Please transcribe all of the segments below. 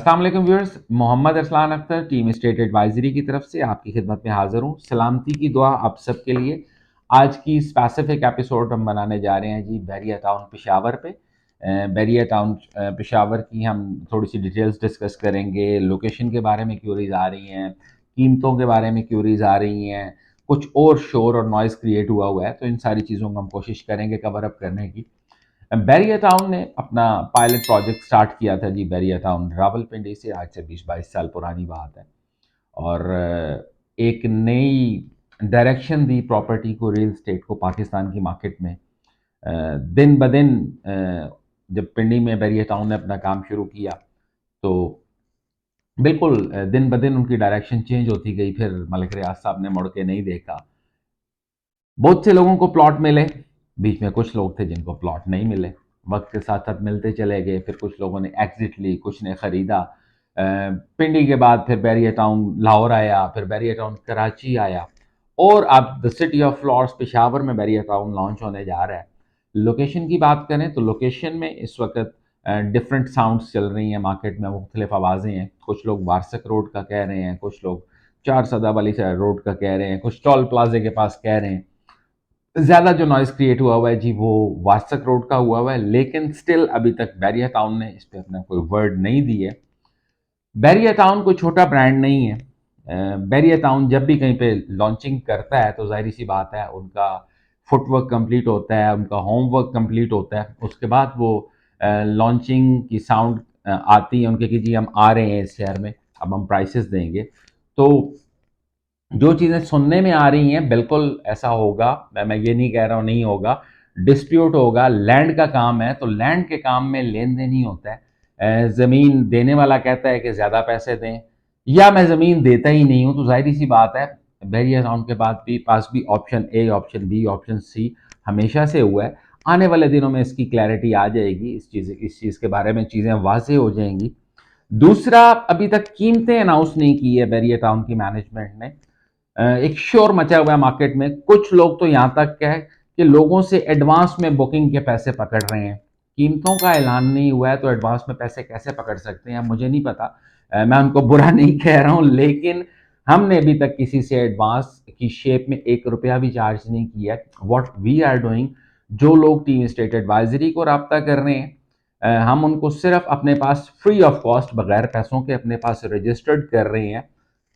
अस्सलाम वालेकुम viewers, Mohammad Arsalan Akhtar team state advisory की तरफ से आपकी खिदमत में हाजिर हूँ। सलामती की दुआ आप सबके लिए। आज की स्पेसिफिक एपिसोड हम बनाने जा रहे हैं जी बैरिया टाउन पेशावर पे। बैरिया टाउन पेशावर की हम थोड़ी सी डिटेल्स डिस्कस करेंगे। लोकेशन के बारे में क्यूरीज आ रही हैं, कीमतों के बारे में क्यूरीज आ रही हैं, कुछ और शोर और नॉइज़ क्रिएट हुआ है, तो इन सारी चीज़ों को हम कोशिश करेंगे कवर अप करने की। बैरिया टाउन ने अपना पायलट प्रोजेक्ट स्टार्ट किया था जी, बैरिया टाउन रावलपिंडी से। आज से 20-22 साल पुरानी बात है। और एक नई डायरेक्शन दी प्रॉपर्टी को, रियल स्टेट को पाकिस्तान की मार्केट में। दिन ब दिन जब पिंडी में बैरिया टाउन ने अपना काम शुरू किया तो बिल्कुल दिन ब दिन उनकी डायरेक्शन चेंज होती गई। फिर मलिक रियाज साहब ने मुड़ के नहीं देखा। बहुत से लोगों को प्लॉट मिले, बीच में कुछ लोग थे जिनको प्लॉट नहीं मिले। वक्त के साथ साथ मिलते चले गए। फिर कुछ लोगों ने एग्जिट ली, कुछ ने ख़रीदा। पिंडी के बाद फिर बैरिया टाउन लाहौर आया, फिर बैरिया टाउन कराची आया, और अब the city of flowers Peshawar में बैरिया टाउन लॉन्च होने जा रहा है। लोकेशन की बात करें तो लोकेशन में इस वक्त डिफरेंट साउंड्स चल रही हैं मार्केट में, मुख्तलिफ आवाज़ें हैं। कुछ लोग वारसक रोड का कह रहे हैं, कुछ लोग चार सदा वाली रोड का कह रहे हैं, कुछ टॉल प्लाजे के पास कह रहे हैं। ज़्यादा जो नॉइज़ क्रिएट हुआ है जी वो वारसक रोड का हुआ है, लेकिन स्टिल अभी तक बैरिया टाउन ने इस पे अपना कोई वर्ड नहीं दी है। बैरिया टाउन कोई छोटा ब्रांड नहीं है। बैरिया टाउन जब भी कहीं पे लॉन्चिंग करता है तो ज़ाहिर सी बात है उनका फुटवर्क कंप्लीट होता है, उनका होमवर्क कंप्लीट होता है। उसके बाद वो लॉन्चिंग की साउंड आती है उनके कि जी हम आ रहे हैं इस शहर में, अब हम प्राइसेस देंगे। तो जो चीज़ें सुनने में आ रही हैं बिल्कुल ऐसा होगा। मैं ये नहीं कह रहा हूँ नहीं होगा। डिस्प्यूट होगा, लैंड का काम है तो लैंड के काम में लेन देन ही होता है। ज़मीन देने वाला कहता है कि ज़्यादा पैसे दें, या मैं ज़मीन देता ही नहीं हूँ, तो जाहिर सी बात है बैरिया टाउन के बाद भी पास भी option A, option B, option C हमेशा से हुआ है। आने वाले दिनों में इसकी क्लैरिटी आ जाएगी, इस चीज़ के बारे में चीज़ें वाज़ेह हो जाएंगी। दूसरा, अभी तक कीमतें अनाउंस नहीं की है बैरिया टाउन की मैनेजमेंट ने। एक शोर मचा हुआ है मार्केट में। कुछ लोग तो यहाँ तक है कि लोगों से एडवांस में बुकिंग के पैसे पकड़ रहे हैं। कीमतों का ऐलान नहीं हुआ है तो एडवांस में पैसे कैसे पकड़ सकते हैं मुझे नहीं पता। मैं उनको बुरा नहीं कह रहा हूँ, लेकिन हमने अभी तक किसी से एडवांस की शेप में 1 रुपया भी चार्ज नहीं किया है। वॉट वी आर डूइंग, जो लोग टीम स्टेट एडवाइजरी को रब्ता कर रहे हैं, हम उनको सिर्फ अपने पास फ्री ऑफ कॉस्ट बगैर पैसों के अपने पास रजिस्टर्ड कर रहे हैं,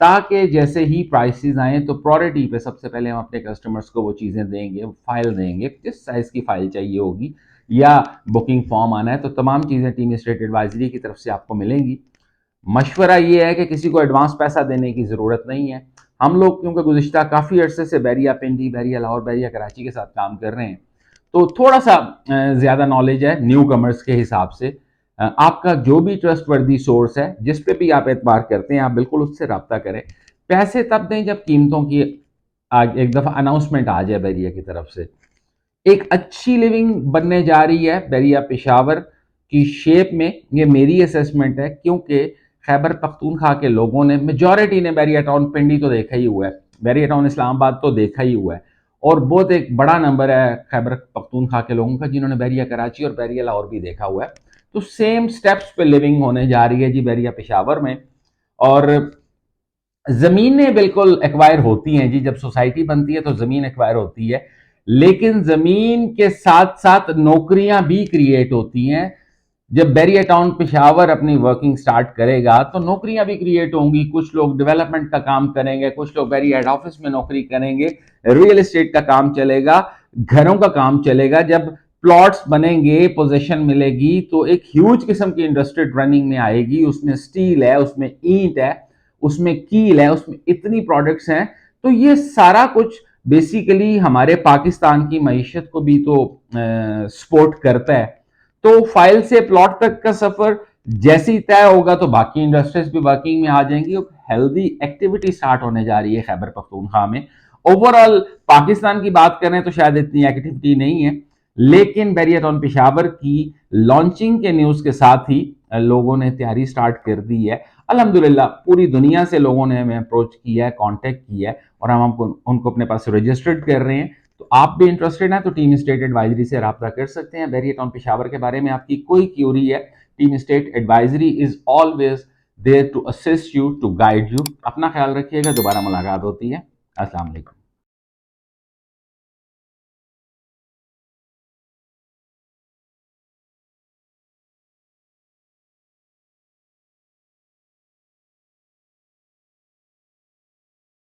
ताकि जैसे ही प्राइसेस आएँ तो प्रायोरिटी पे सबसे पहले हम अपने कस्टमर्स को वो चीज़ें देंगे, फाइल देंगे। जिस साइज़ की फाइल चाहिए होगी या बुकिंग फॉर्म आना है तो तमाम चीज़ें टीम स्टेट एडवाइजरी की तरफ से आपको मिलेंगी। मशवरा ये है कि किसी को एडवांस पैसा देने की ज़रूरत नहीं है। हम लोग क्योंकि गुज़िश्ता काफ़ी अरसे से बैरिया पिंडी, बैरिया लाहौर, बैरिया कराची के साथ काम कर रहे हैं, तो थोड़ा-सा ज़्यादा नॉलेज है न्यू कमर्स के हिसाब से। आपका जो भी ट्रस्टवर्दी सोर्स है, जिस पे भी आप एतबार करते हैं, आप बिल्कुल उससे राब्ता करें। पैसे तब दें जब कीमतों की एक दफ़ा अनाउंसमेंट आ जाए बैरिया की तरफ से। एक अच्छी लिविंग बनने जा रही है बैरिया पेशावर की शेप में, ये मेरी असेसमेंट है, क्योंकि खैबर पख्तूनख्वा के लोगों ने, मेजॉरिटी ने बैरिया टाउन पिंडी तो देखा ही हुआ है, बैरिया टाउन इस्लामाबाद तो देखा ही हुआ है, और बहुत एक बड़ा नंबर है खैबर पख्तूनख्वा के लोगों का जिन्होंने बैरिया कराची और बैरिया लाहौर भी देखा हुआ है। तो सेम स्टेप्स पे लिविंग होने जा रही है जी बैरिया पेशावर में। और ज़मीनें बिल्कुल एक्वायर होती हैं जी, जब सोसाइटी बनती है तो ज़मीन एक्वायर होती है, लेकिन ज़मीन के साथ साथ नौकरियां भी क्रिएट होती हैं। जब बैरिया टाउन पेशावर अपनी वर्किंग स्टार्ट करेगा तो नौकरियां भी क्रिएट होंगी। कुछ लोग डेवलपमेंट का काम करेंगे, कुछ लोग बैरिया हेड ऑफिस में नौकरी करेंगे, रियल एस्टेट का काम चलेगा, घरों का काम चलेगा। जब प्लॉट्स बनेंगे, पोजीशन मिलेगी, तो एक ह्यूज किस्म की इंडस्ट्री रनिंग में आएगी। उसमें स्टील है, उसमें ईंट है, उसमें कील है, उसमें इतनी प्रोडक्ट्स हैं। तो ये सारा कुछ बेसिकली हमारे पाकिस्तान की मईशत को भी तो सपोर्ट करता है। तो फाइल से प्लॉट तक का सफर जैसे ही तय होगा तो बाकी इंडस्ट्रीज भी वर्किंग में आ जाएंगी और हेल्दी एक्टिविटी स्टार्ट होने जा रही है खैबर पख्तूनख्वा में। ओवरऑल पाकिस्तान की बात करें तो शायद इतनी एक्टिविटी नहीं है, लेकिन बैरिया टाउन पेशावर की लॉन्चिंग के न्यूज के साथ ही लोगों ने तैयारी स्टार्ट कर दी है। अल्हम्दुलिल्लाह पूरी दुनिया से लोगों ने हमें अप्रोच किया है, कांटेक्ट किया है, और हम उनको अपने पास रजिस्टर्ड कर रहे हैं। तो आप भी इंटरेस्टेड हैं तो टीम स्टेट एडवाइजरी से रब्ता कर सकते हैं। बैरिया टाउन पेशावर के बारे में आपकी कोई क्यूरी है, team state advisory is always there to assist you, to guide you. अपना ख्याल रखिएगा, दोबारा मुलाकात होती है। अस्सलाम वालेकुम।